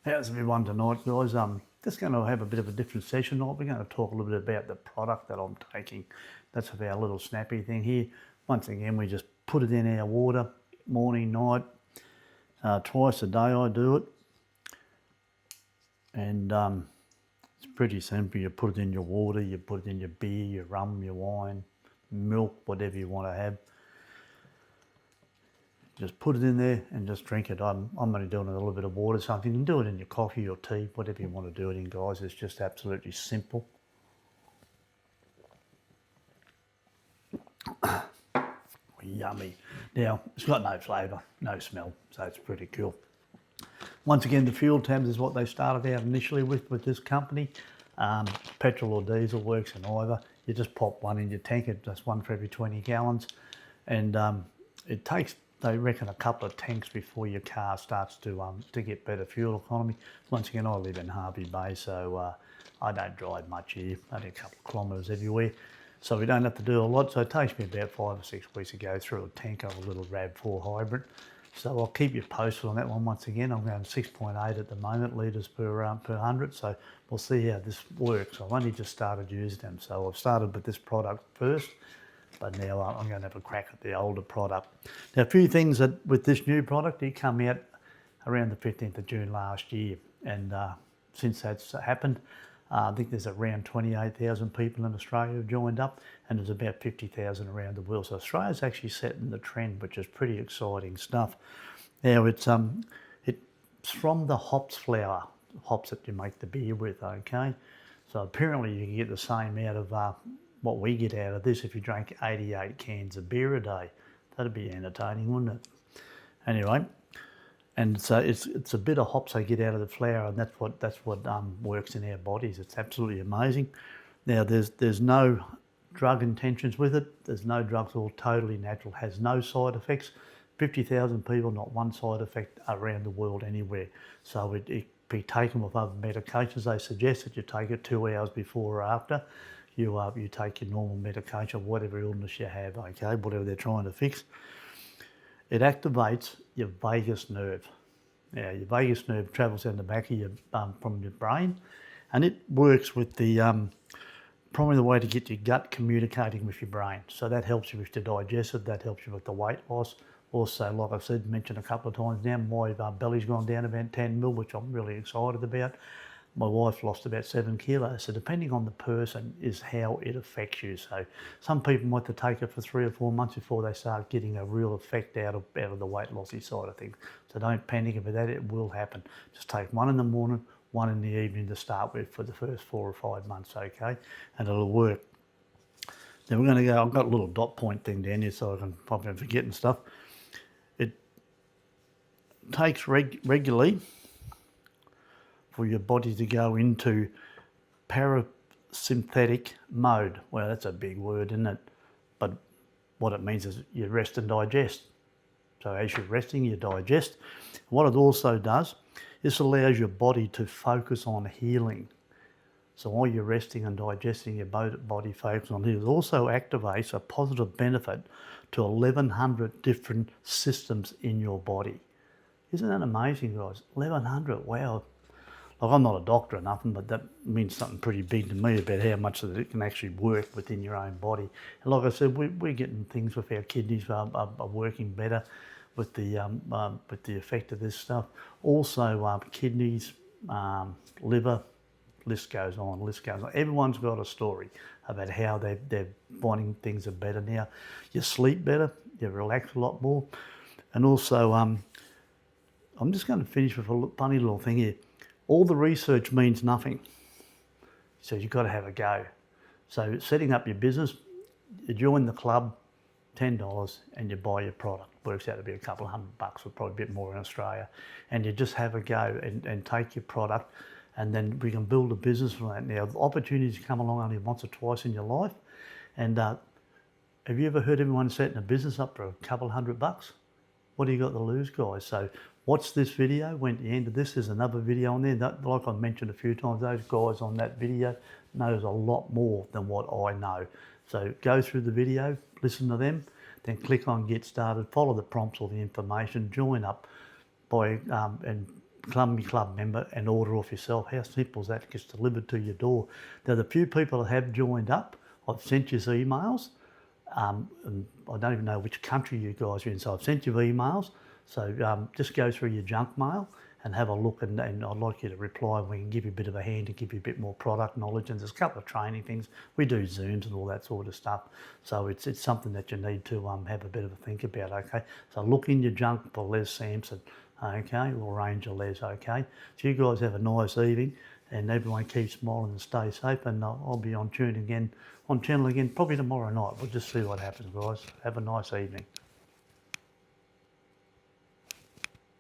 How's everyone tonight, guys? Just going to have a bit of a different session tonight. We're going to talk a little bit about the product that I'm taking. That's our little snappy thing here. Once again, we just put it in our water, morning, night, twice a day I do it. And it's pretty simple. You put it in your water, you put it in your beer, your rum, your wine, milk, whatever you want to have. Just put it in there and just drink it. I'm only doing a little bit of water, so you can do it in your coffee or tea, whatever you want to do it in, guys. It's just absolutely simple. Yummy. Now, it's got no flavour, no smell, so it's pretty cool. Once again, the fuel tabs is what they started out initially with this company. Petrol or diesel works in either. You just pop one in your tank, just one for every 20 gallons. And it takes, they reckon, a couple of tanks before your car starts to get better fuel economy. Once again, I live in Harvey Bay, so I don't drive much here, only a couple of kilometres everywhere. So we don't have to do a lot. So it takes me about 5 or 6 weeks to go through a tank of a little RAV4 hybrid. So I'll keep you posted on that one. Once again, I'm going 6.8 at the moment, litres per 100. So we'll see how this works. I've only just started using them. So I've started with this product first, but now I'm going to have a crack at the older product. Now, a few things that with this new product, it came out around the 15th of June last year. And since that's happened, I think there's around 28,000 people in Australia who've joined up, and there's about 50,000 around the world. So Australia's actually setting the trend, which is pretty exciting stuff. Now it's from the hops flour, hops that you make the beer with, okay? So apparently you can get the same out of what we get out of this if you drank 88 cans of beer a day. That'd be entertaining, wouldn't it? Anyway. And so it's a bit of hops they get out of the flour, and that's what works in our bodies. It's absolutely amazing. Now there's no drug intentions with it. There's no drugs. All totally natural. Has no side effects. 50,000 people, not one side effect around the world anywhere. So it be taken with other medications. They suggest that you take it 2 hours before or after you take your normal medication, whatever illness you have. Okay, whatever they're trying to fix. It activates your vagus nerve. Now, your vagus nerve travels down the back of your from your brain, and it works with the probably the way to get your gut communicating with your brain. So that helps you with the digestive. That helps you with the weight loss. Also, like I said, mentioned a couple of times now, my belly's gone down about 10 mil, which I'm really excited about. My wife lost about 7 kilos. So depending on the person is how it affects you. So some people might have to take it for 3 or 4 months before they start getting a real effect out of the weight lossy side of things. So don't panic about that, it will happen. Just take one in the morning, one in the evening to start with for the first 4 or 5 months, okay? And it'll work. Then we're gonna go, I've got a little dot point thing down here so I can probably forget and stuff. It takes regularly for your body to go into parasympathetic mode. Well, that's a big word, isn't it? But what it means is you rest and digest. So as you're resting, you digest. What it also does, this allows your body to focus on healing. So while you're resting and digesting, your body focuses on healing. It also activates a positive benefit to 1,100 different systems in your body. Isn't that amazing, guys? 1,100, wow. Like, I'm not a doctor or nothing, but that means something pretty big to me about how much that it can actually work within your own body. And like I said, we're getting things with our kidneys are working better with the effect of this stuff. Also, kidneys, liver, list goes on. Everyone's got a story about how they're finding things are better now. You sleep better, you relax a lot more, and also, I'm just going to finish with a funny little thing here. All the research means nothing. So you've got to have a go. So setting up your business, you join the club, $10, and you buy your product. Works out to be a couple of $100, or probably a bit more in Australia. And you just have a go and take your product, and then we can build a business from that. Now, opportunities come along only once or twice in your life. And have you ever heard anyone setting a business up for a couple of $100? What do you got to lose, guys? So watch this video. When at the end of this, there's another video on there. That, like I mentioned a few times, those guys on that video knows a lot more than what I know. So go through the video, listen to them, then click on Get Started, follow the prompts or the information, join up and become a club member and order off yourself. How simple is that? It gets delivered to your door. Now, the few people that have joined up, I've sent you emails. And I don't even know which country you guys are in, so I've sent you emails. So just go through your junk mail and have a look, and I'd like you to reply. We can give you a bit of a hand and give you a bit more product knowledge, and there's a couple of training things. We do Zooms and all that sort of stuff, so it's something that you need to have a bit of a think about, okay? So look in your junk for Les Sampson, okay, or Ranger Les, okay? So you guys have a nice evening, and everyone keep smiling and stay safe, and I'll be on channel again probably tomorrow night. We'll just see what happens, guys. Have a nice evening.